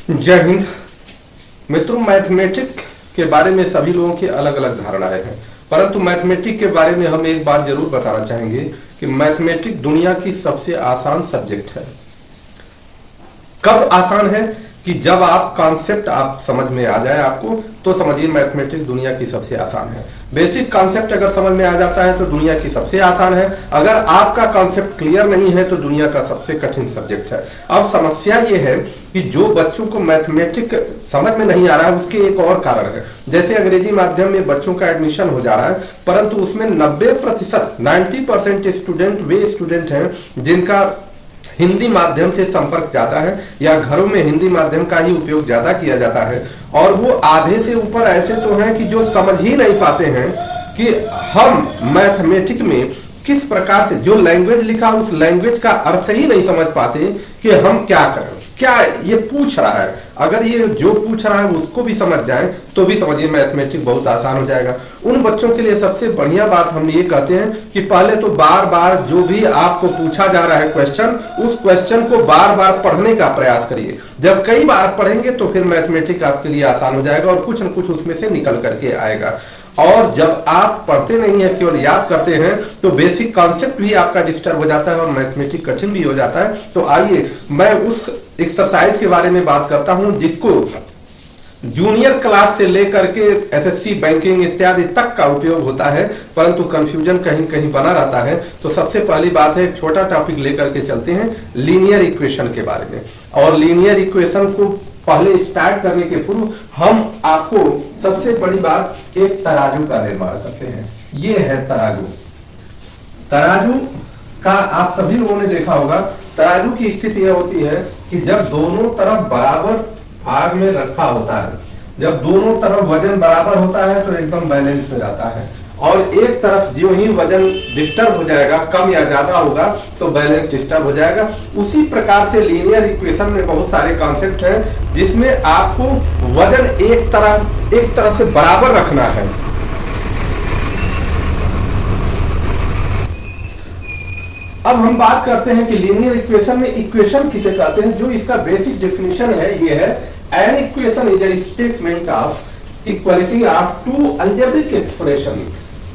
जय हिंद। मित्रों, मैथमेटिक के बारे में सभी लोगों की अलग अलग धारणाएं हैं, परंतु मैथमेटिक के बारे में हम एक बात जरूर बताना चाहेंगे कि मैथमेटिक दुनिया की सबसे आसान सब्जेक्ट है। कब आसान है कि जब आप कॉन्सेप्ट आप समझ में आ जाए आपको, तो समझिए मैथमेटिक्स दुनिया की सबसे आसान है। बेसिक कॉन्सेप्ट अगर समझ में आ जाता है तो दुनिया की सबसे आसान है। अगर आपका कॉन्सेप्ट क्लियर नहीं है तो दुनिया का सबसे कठिन सब्जेक्ट है। अब समस्या ये है कि जो बच्चों को मैथमेटिक्स समझ में नहीं आ रहा है उसके एक और कारण है। जैसे अंग्रेजी माध्यम में बच्चों का एडमिशन हो जा रहा है, परंतु उसमें 90% स्टूडेंट वे स्टूडेंट हैं जिनका हिंदी माध्यम से संपर्क ज्यादा है या घरों में हिंदी माध्यम का ही उपयोग ज्यादा किया जाता है, और वो आधे से ऊपर ऐसे तो हैं कि जो समझ ही नहीं पाते हैं कि हम मैथमेटिक में किस प्रकार से जो लैंग्वेज लिखा उस लैंग्वेज का अर्थ ही नहीं समझ पाते कि हम क्या करें, क्या ये पूछ रहा है। अगर ये जो पूछ रहा है उसको भी समझ जाए तो भी समझिए मैथमेटिक्स बहुत आसान हो जाएगा। उन बच्चों के लिए सबसे बढ़िया बात हम ये कहते हैं कि पहले तो बार बार जो भी आपको पूछा जा रहा है क्वेश्चन, उस क्वेश्चन को बार बार पढ़ने का प्रयास करिए। जब कई बार पढ़ेंगे तो फिर मैथमेटिक्स आपके लिए आसान हो जाएगा और कुछ न कुछ उसमें से निकल करके आएगा। और जब आप पढ़ते नहीं है केवल याद करते हैं तो बेसिक कॉन्सेप्ट भी आपका डिस्टर्ब हो जाता है और मैथमेटिक्स कठिन भी हो जाता है। तो आइए मैं उस एक्सरसाइज के बारे में बात करता हूं जिसको जूनियर क्लास से लेकर के एसएससी बैंकिंग इत्यादि तक का उपयोग होता है, परंतु कंफ्यूजन कहीं कहीं बना रहता है। तो सबसे पहली बात है, एक छोटा टॉपिक लेकर के चलते हैं लीनियर इक्वेशन के बारे में। और लीनियर इक्वेशन को पहले स्टार्ट करने के पूर्व हम आपको सबसे बड़ी बात एक तराजू का निर्माण करते हैं। ये है तराजू। तराजू का आप सभी लोगों ने देखा होगा। तराजू की स्थिति यह होती है कि जब दोनों तरफ बराबर भाग में रखा होता है, जब दोनों तरफ वजन बराबर होता है तो एकदम बैलेंस में रहता है, और एक तरफ जो ही वजन डिस्टर्ब हो जाएगा, कम या ज्यादा होगा, तो बैलेंस डिस्टर्ब हो जाएगा। उसी प्रकार से लीनियर इक्वेशन में बहुत सारे कॉन्सेप्ट हैं जिसमें आपको वजन एक तरह से बराबर रखना है। अब हम बात करते हैं कि लीनियर इक्वेशन में इक्वेशन किसे कहते हैं। जो इसका बेसिक डेफिनेशन है ये है, an equation is a statement of equality of two algebraic expression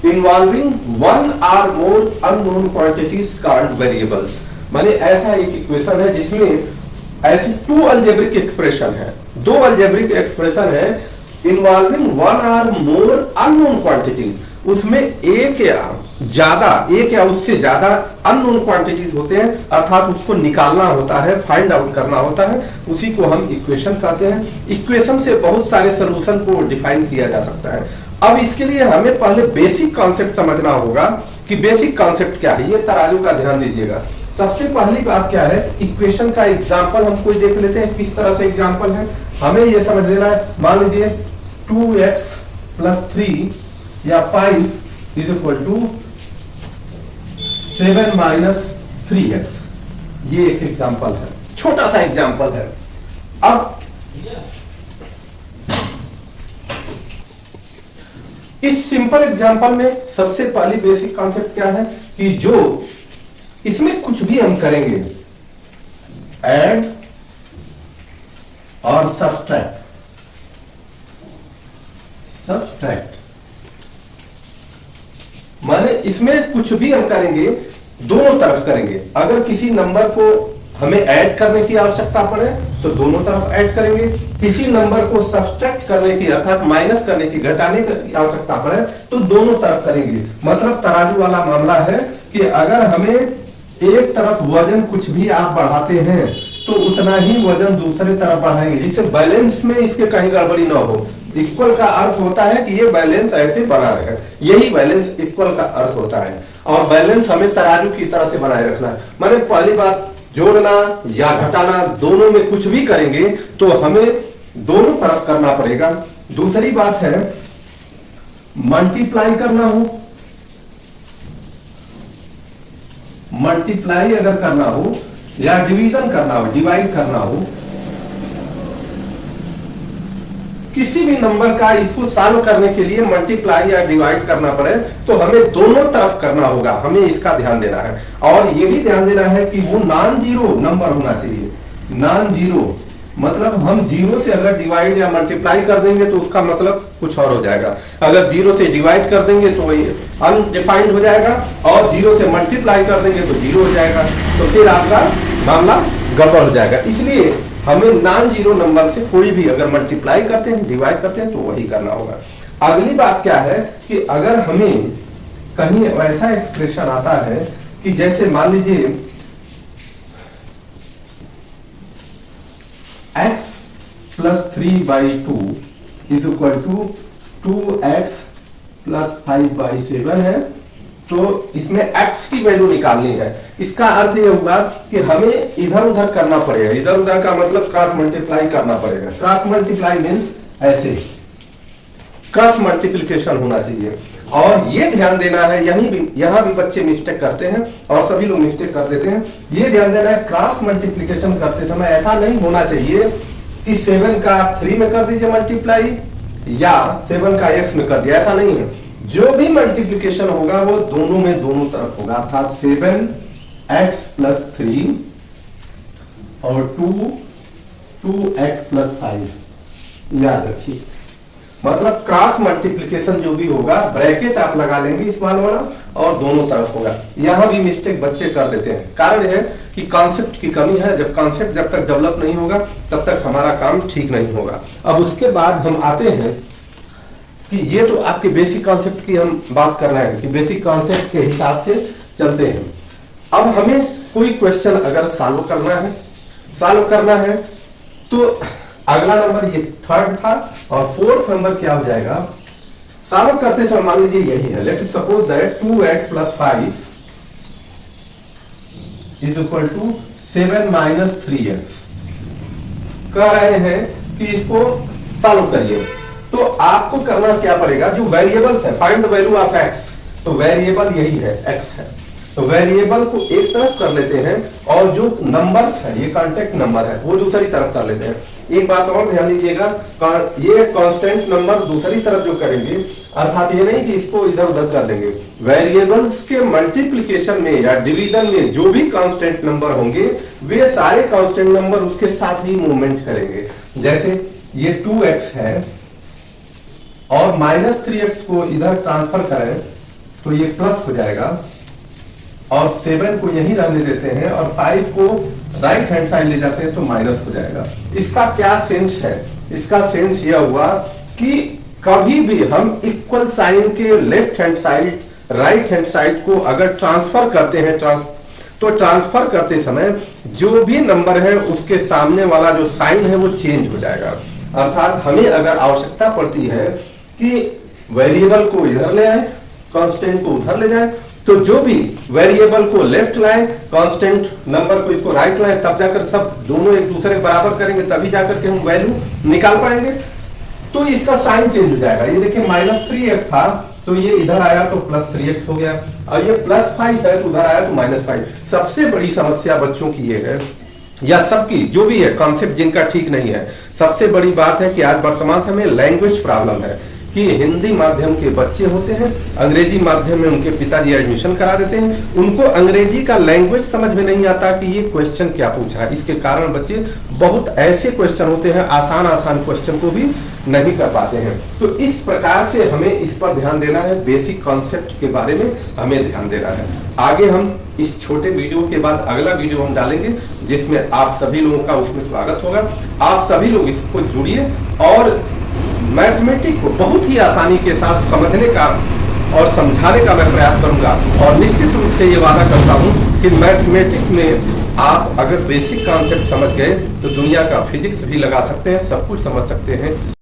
involving one or more unknown quantities called variables. माने ऐसा एक इक्वेशन है जिसमें ऐसी टू अलजेब्रिक एक्सप्रेशन है, दो अलजेब्रिक एक्सप्रेशन है involving one or more unknown quantity. उसमें एक या उससे ज्यादा अननोन क्वांटिटीज होते हैं, अर्थात उसको निकालना होता है, फाइंड आउट करना होता है, उसी को हम इक्वेशन कहते हैं। इक्वेशन से बहुत सारे सॉल्यूशन को डिफाइन किया जा सकता है। अब इसके लिए हमें पहले बेसिक कॉन्सेप्ट समझना होगा कि बेसिक कॉन्सेप्ट क्या है। ये तराजू का ध्यान दीजिएगा। सबसे पहली बात क्या है, इक्वेशन का एग्जाम्पल हम कोई देख लेते हैं किस तरह से एग्जाम्पल है। हमें यह समझ लेना है, मान लीजिए 2x + 3 या 5 = 7 - 3x। ये एक एग्जाम्पल है, छोटा सा एग्जाम्पल है। अब इस सिंपल एग्जाम्पल में सबसे पहली बेसिक कॉन्सेप्ट क्या है कि जो इसमें कुछ भी हम करेंगे, ऐड और सब्ट्रैक्ट माने इसमें कुछ भी हम करेंगे दोनों तरफ करेंगे। अगर किसी नंबर को हमें ऐड करने की आवश्यकता पड़े तो दोनों तरफ ऐड करेंगे, किसी नंबर को सब्ट्रैक्ट करने की अर्थात माइनस करने की, घटाने की आवश्यकता पड़े तो दोनों तरफ करेंगे। मतलब तराजू वाला मामला है कि अगर हमें एक तरफ वजन कुछ भी आप बढ़ाते हैं तो उतना ही वजन दूसरे तरफ बढ़ाएंगे, जिससे बैलेंस में इसके कहीं गड़बड़ी ना हो। इक्वल का अर्थ होता है कि ये बैलेंस ऐसे बना रहे, यही बैलेंस इक्वल का अर्थ होता है। और बैलेंस हमें तराजू की तरह से बनाए रखना है। माने पहली बात, जोड़ना या घटाना दोनों में कुछ भी करेंगे तो हमें दोनों तरफ करना पड़ेगा। दूसरी बात है, मल्टीप्लाई करना हो, मल्टीप्लाई अगर करना हो या डिवीजन करना हो, डिवाइड करना हो, किसी भी नंबर का इसको सॉल्व करने के लिए मल्टीप्लाई या डिवाइड करना पड़े तो हमें दोनों तरफ करना होगा। हमें इसका ध्यान देना है और ये भी ध्यान देना है कि वो नॉन जीरो नंबर होना चाहिए। नॉन जीरो मतलब हम जीरो से अगर डिवाइड या मल्टीप्लाई कर देंगे तो उसका मतलब कुछ और हो जाएगा, अगर जीरो से डिवाइड कर देंगे तो वही अनडिफाइंड हो जाएगा, और जीरो से मल्टीप्लाई कर देंगे तो जीरो हो जाएगा, तो फिर आपका मामला गड़बड़ हो जाएगा। इसलिए हमें नॉन जीरो नंबर से कोई भी अगर मल्टीप्लाई करते हैं, डिवाइड करते हैं, तो वही करना होगा। अगली बात क्या है कि अगर हमें कहीं ऐसा एक्सप्रेशन आता है कि जैसे मान लीजिए x plus 3/2 is equal to 2x plus 5/7 है, तो इसमें x की वैल्यू निकालनी है। इसका अर्थ ये होगा कि हमें इधर उधर करना पड़ेगा, इधर उधर का मतलब क्रॉस मल्टीप्लाई करना पड़ेगा। क्रॉस मल्टीप्लाई मीन्स ऐसे क्रॉस मल्टीप्लिकेशन होना चाहिए, और ये ध्यान देना है, यहाँ भी बच्चे मिस्टेक करते हैं और सभी लोग मिस्टेक कर देते हैं। ये ध्यान देना है क्रॉस मल्टीप्लिकेशन करते समय ऐसा नहीं होना चाहिए कि 7 का 3 में कर दीजिए मल्टीप्लाई या 7 का x में कर दिया, ऐसा नहीं है। जो भी मल्टीप्लिकेशन होगा वो दोनों में दोनों तरफ होगा, अर्थात 7x प्लस 3 और 2x प्लस 5। याद रखिए, मतलब क्रॉस मल्टीप्लिकेशन जो भी होगा ब्रैकेट आप लगा लेंगे स्मॉल वाला और दोनों तरफ होगा। यहां भी मिस्टेक बच्चे कर देते हैं, कारण है कि कॉन्सेप्ट की कमी है। जब कॉन्सेप्ट जब तक डेवलप नहीं होगा तब तक हमारा काम ठीक नहीं होगा। अब उसके बाद हम आते हैं कि ये तो आपके बेसिक कॉन्सेप्ट की हम बात कर रहे हैं कि बेसिक कॉन्सेप्ट के हिसाब से चलते हैं। अब हमें कोई क्वेश्चन अगर सॉल्व करना है तो अगला नंबर ये थर्ड था, और फोर्थ नंबर क्या हो जाएगा सॉल्व करते समय, मान लीजिए यही है। Let suppose that 2x plus 5 is equal to 7 minus 3x। कह रहे हैं कि इसको सॉल्व करिए, तो आपको करना क्या पड़ेगा, जो वेरिएबल्स है, find the value of x, तो वेरिएबल यही है x है, तो वेरिएबल को एक तरफ कर लेते हैं और जो नंबर्स है, ये कांटेक्ट नंबर है, वो दूसरी तरफ कर लेते हैं। एक बात और ध्यान दीजिएगा, ये कांस्टेंट नंबर दूसरी तरफ जो करेंगे, अर्थात ये नहीं कि इसको इधर उधर कर देंगे। वेरिएबल्स के मल्टीप्लिकेशन में या डिवीजन में जो भी कांस्टेंट नंबर होंगे वे सारे कांस्टेंट नंबर उसके साथ ही मूवमेंट करेंगे। जैसे ये 2x है और माइनस 3x को इधर ट्रांसफर करें तो ये प्लस हो जाएगा, और 7 को यहीं रहने देते हैं और 5 को राइट हैंड साइड ले जाते हैं तो माइनस हो जाएगा। इसका क्या सेंस है, इसका सेंस यह हुआ कि कभी भी हम इक्वल साइन के left hand side right hand side को अगर ट्रांसफर करते हैं तो ट्रांसफर करते समय जो भी नंबर है उसके सामने वाला जो साइन है वो चेंज हो जाएगा। अर्थात हमें अगर आवश्यकता पड़ती है कि वेरिएबल को इधर ले आए, कांस्टेंट को उधर ले जाए, तो जो भी वेरिएबल को लेफ्ट लाए, कांस्टेंट नंबर को इसको राइट लाए, तब जाकर सब दोनों एक दूसरे के बराबर करेंगे, तभी जाकर के हम वैल्यू निकाल पाएंगे। तो इसका साइन चेंज हो जाएगा। ये देखिए माइनस 3x था तो ये इधर आया तो प्लस 3x हो गया, और ये प्लस 5 है तो उधर आया तो माइनस 5। सबसे बड़ी समस्या बच्चों की ये है, या सबकी जो भी है कॉन्सेप्ट जिनका ठीक नहीं है, सबसे बड़ी बात है कि आज वर्तमान समय लैंग्वेज प्रॉब्लम है कि हिंदी माध्यम के बच्चे होते हैं, अंग्रेजी माध्यम में उनके पिताजी एडमिशन करा देते हैं, उनको अंग्रेजी का लैंग्वेज समझ में नहीं आता कि ये क्वेश्चन क्या पूछा है। इसके कारण बच्चे बहुत ऐसे क्वेश्चन होते हैं, आसान क्वेश्चन को भी नहीं कर पाते हैं। तो इस प्रकार से हमें इस पर ध्यान देना है, बेसिक कॉन्सेप्ट के बारे में हमें ध्यान देना है। आगे हम इस छोटे वीडियो के बाद अगला वीडियो हम डालेंगे जिसमें आप सभी लोगों का उसमें स्वागत होगा। आप सभी लोग इसको जुड़िए और मैथमेटिक्स को बहुत ही आसानी के साथ समझने का और समझाने का मैं प्रयास करूंगा, और निश्चित रूप से ये वादा करता हूं कि मैथमेटिक्स में आप अगर बेसिक कॉन्सेप्ट समझ गए तो दुनिया का फिजिक्स भी लगा सकते हैं, सब कुछ समझ सकते हैं।